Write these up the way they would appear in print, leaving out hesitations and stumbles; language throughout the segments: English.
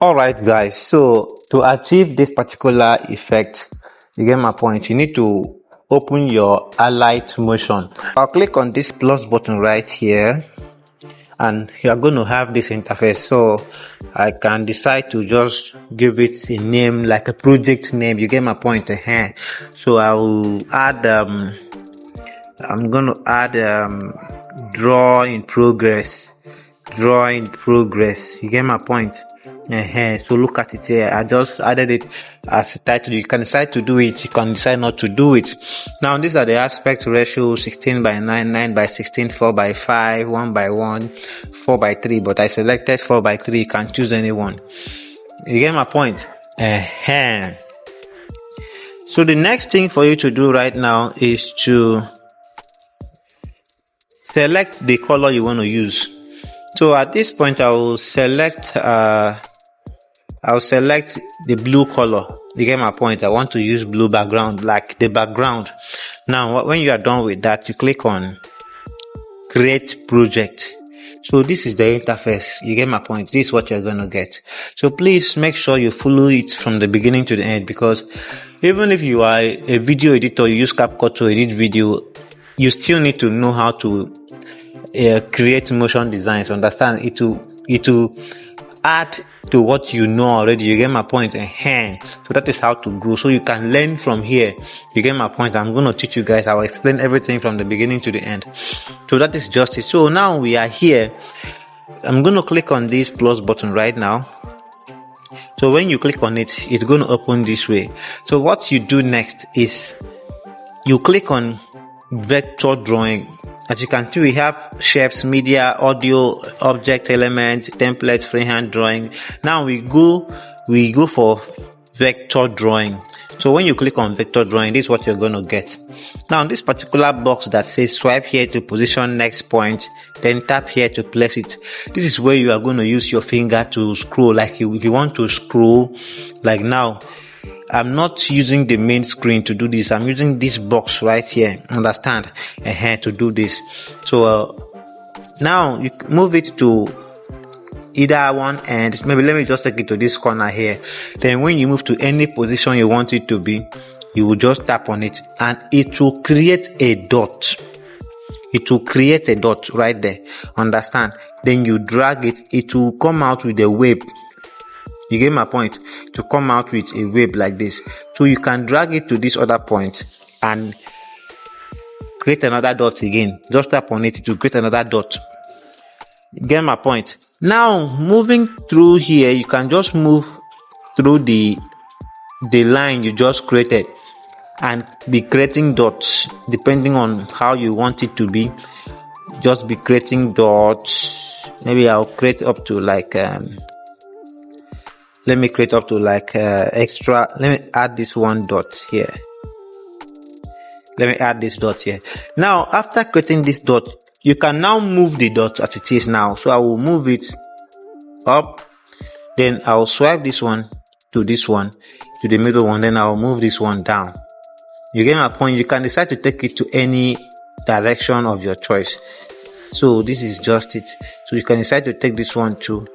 Alright guys, so to achieve this particular effect, you get my point, you need to open your Alight Motion. I'll click on this plus button right here and you're going to have this interface. So I can decide to just give it a name, like a project name. You get my point. So I will add I'm going to add draw in progress. You get my point. So look at it here. I just added it as a title. You can decide to do it, you can decide not to do it. Now these are the aspect ratio: 16:9, 9:16, 4:5, 1:1, 4:3, but I selected 4:3. You can choose any one. You get my point. So the next thing for you to do right now is to select the color you want to use. So at this point I will select the blue color. You get my point. I want to use blue background, like the background. Now when you are done with that, you click on create project. So this is the interface. You get my point. This is what you're going to get. So please make sure you follow it from the beginning to the end, because even if you are a video editor, you use CapCut to edit video, you still need to know how to create motion designs. Understand? It will add to what you know already. You get my point. So that is how to go. So you can learn from here. You get my point. I'm going to teach you guys. I will explain everything from the beginning to the end. So that is just it. So now we are here. I'm going to click on this plus button right now. So when you click on it, it's going to open this way. So what you do next is you click on vector drawing. As you can see, we have shapes, media, audio, object, element, templates, freehand drawing. Now we go for vector drawing. So when you click on vector drawing, this is what you're going to get. Now this particular box that says swipe here to position next point, then tap here to place it. This is where you are going to use your finger to scroll. Like if you want to scroll, like now, I'm not using the main screen to do this. I'm using this box right here. Understand? To do this. So now you move it to either one end. Maybe let me just take it to this corner here. Then when you move to any position you want it to be, you will just tap on it and it will create a dot. It will create a dot right there. Understand? Then you drag it. It will come out with a wave. You get my point? To come out with a wave like this. So you can drag it to this other point and create another dot again. Just tap on it to create another dot. You get my point? Now moving through here, you can just move through the line you just created and be creating dots depending on how you want it to be. Just be creating dots. Maybe I'll create up to like let me create up to like extra. Let me add this one dot here. Let me add this dot here. Now after creating this dot, you can now move the dot as it is now. So I will move it up, then I'll swipe this one to this one, to the middle one, then I'll move this one down. You get my point? You can decide to take it to any direction of your choice. So this is just it. So you can decide to take this one to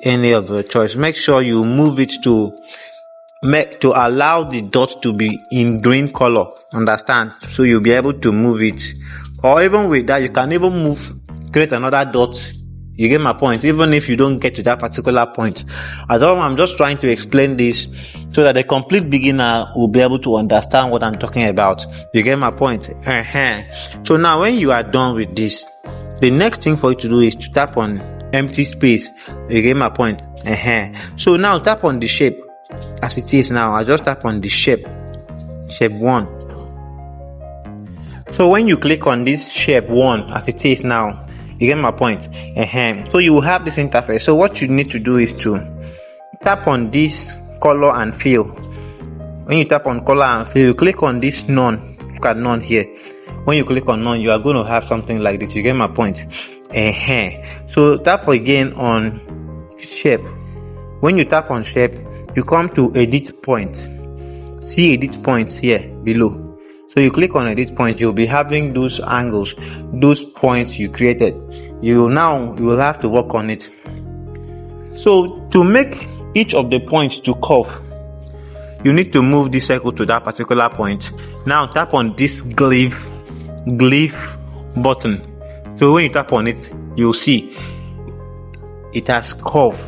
any of your choice. Make sure you move it to allow the dot to be in green color. Understand? So you'll be able to move it. Or even with that, you can even create another dot. You get my point? Even if you don't get to that particular point. I'm just trying to explain this so that the complete beginner will be able to understand what I'm talking about. You get my point? So now when you are done with this, the next thing for you to do is to tap on empty space. You get my point? So now tap on the shape as it is now. I just tap on the shape 1. So when you click on this shape 1 as it is now, you get my point? So you will have this interface. So what you need to do is to tap on this color and fill. When you tap on color and fill, you click on this none. Look at none here. When you click on none, you are going to have something like this. You get my point? So tap again on shape. When you tap on shape, you come to edit point. See edit points here below. So you click on edit point, you'll be having those angles, those points you created. You will have to work on it. So to make each of the points to curve, you need to move this circle to that particular point. Now tap on this glyph button. So when you tap on it, you'll see it has curved.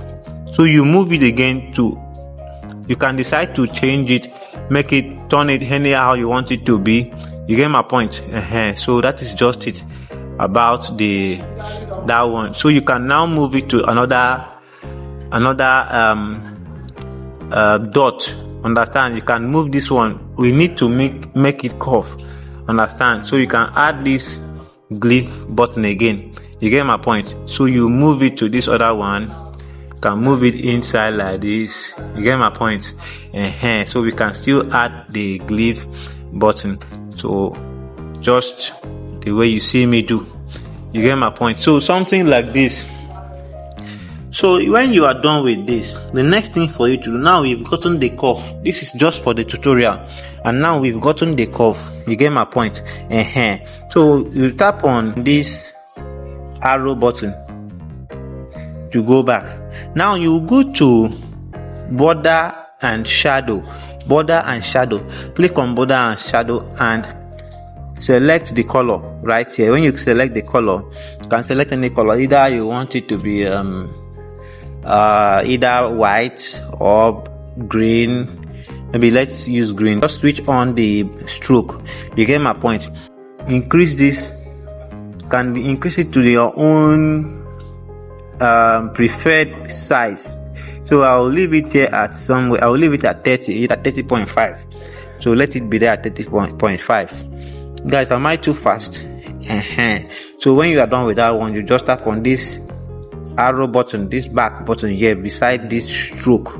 So you move it again you can decide to change it, make it, turn it anyhow you want it to be. You get my point? So that is just it about that one. So you can now move it to another dot. Understand? You can move this one. We need to make it curve. Understand? So you can add this glyph button again. You get my point? So you move it to this other one. You can move it inside like this. You get my point? So we can still add the glyph button. So just the way you see me do. You get my point? So something like this. So when you are done with this, the next thing for you to do, now we've gotten the curve. This is just for the tutorial, and now we've gotten the curve. You get my point? So you tap on this arrow button to go back. Now you go to border and shadow. Click on border and shadow and select the color right here. When you select the color, you can select any color. Either you want it to be either white or green. Maybe let's use green. Just switch on the stroke. You get my point? Increase this. Can be increase it to your own preferred size. So I'll leave it here at somewhere. I'll leave it at 30. At 30.5. So let it be there at 30.5. Guys, am I too fast? So when you are done with that one, you just tap on this arrow button, this back button here beside this stroke.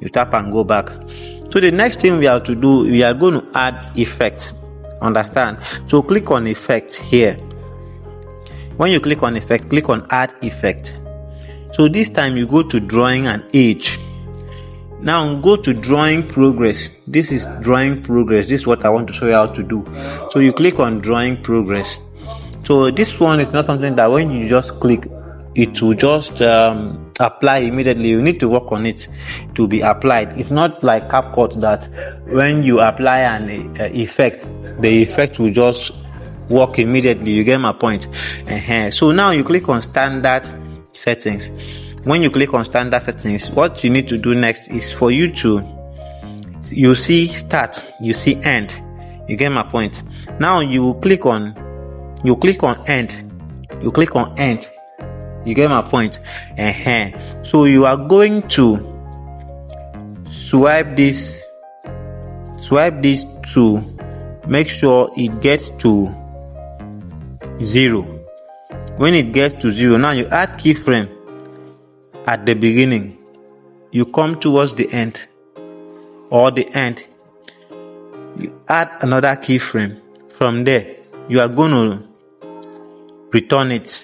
You tap and go back. So the next thing we have to do, we are going to add effect. Understand? So click on effect here. When you click on effect, click on add effect. So this time you go to drawing and age. Now go to drawing progress. This is drawing progress. This is what I want to show you how to do. So you click on drawing progress. So this one is not something that when you just click, it will just apply immediately. You need to work on it to be applied. It's not like CapCut that when you apply an effect, the effect will just work immediately. You get my point? So now you click on standard settings. When you click on standard settings, what you need to do next is for you see start, you see end. You get my point? Now you click on end. You click on end. You get my point? So you are going to swipe this to make sure it gets to 0. When it gets to 0, now you add keyframe at the beginning. You come towards the end or the end. You add another keyframe. From there, you are going to return it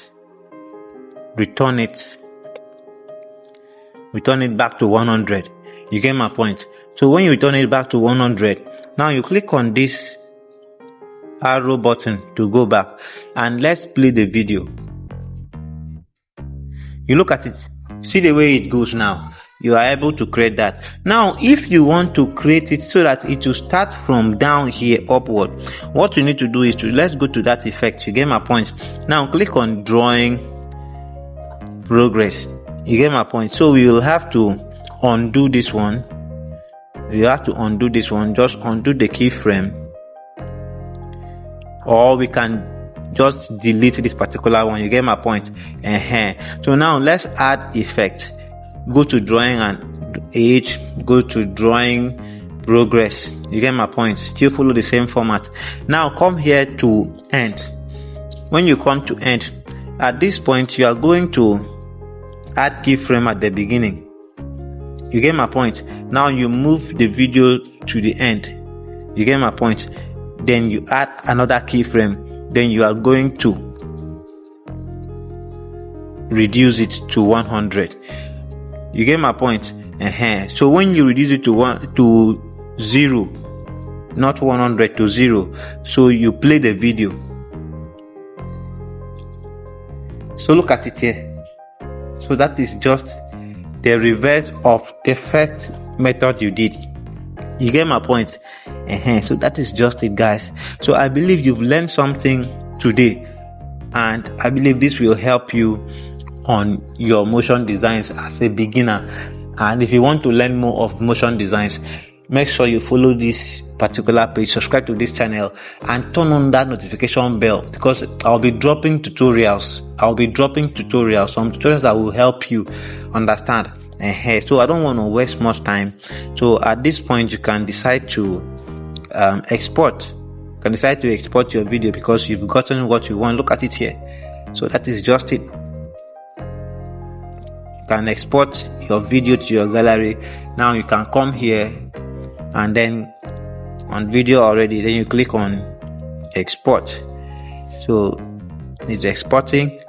back to 100. You get my point? So when you return it back to 100, now you click on this arrow button to go back, and let's play the video. You look at it, see the way it goes now. You are able to create that. Now if you want to create it so that it will start from down here upward, what you need to do is let's go to that effect. You get my point? Now click on drawing progress. You get my point? So we will have to undo this one. Just undo the keyframe, or we can just delete this particular one. You get my point? So now let's add effect. Go to drawing and age, go to drawing progress. You get my point? Still follow the same format. Now come here to end. When you come to end, at this point you are going to add keyframe at the beginning. You get my point? Now you move the video to the end. You get my point? Then you add another keyframe. Then you are going to reduce it to 100. You get my point? So when you reduce it to 0, not 100, to 0, so you play the video. So look at it here. So that is just the reverse of the first method you did. You get my point? So that is just it, guys. So I believe you've learned something today, and I believe this will help you on your motion designs as a beginner. And if you want to learn more of motion designs, make sure you follow this particular page, subscribe to this channel, and turn on that notification bell, because I'll be dropping tutorials. Some tutorials that will help you understand. So I don't want to waste much time. So at this point, you can decide to export. You can decide to export your video because you've gotten what you want. Look at it here. So that is just it. You can export your video to your gallery. Now you can come here and then on video already, then you click on export. So it's exporting,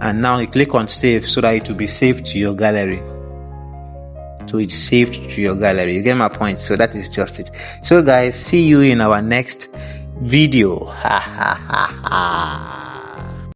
and now you click on save so that it will be saved to your gallery. So it's saved to your gallery. You get my point? So that is just it. So guys, see you in our next video.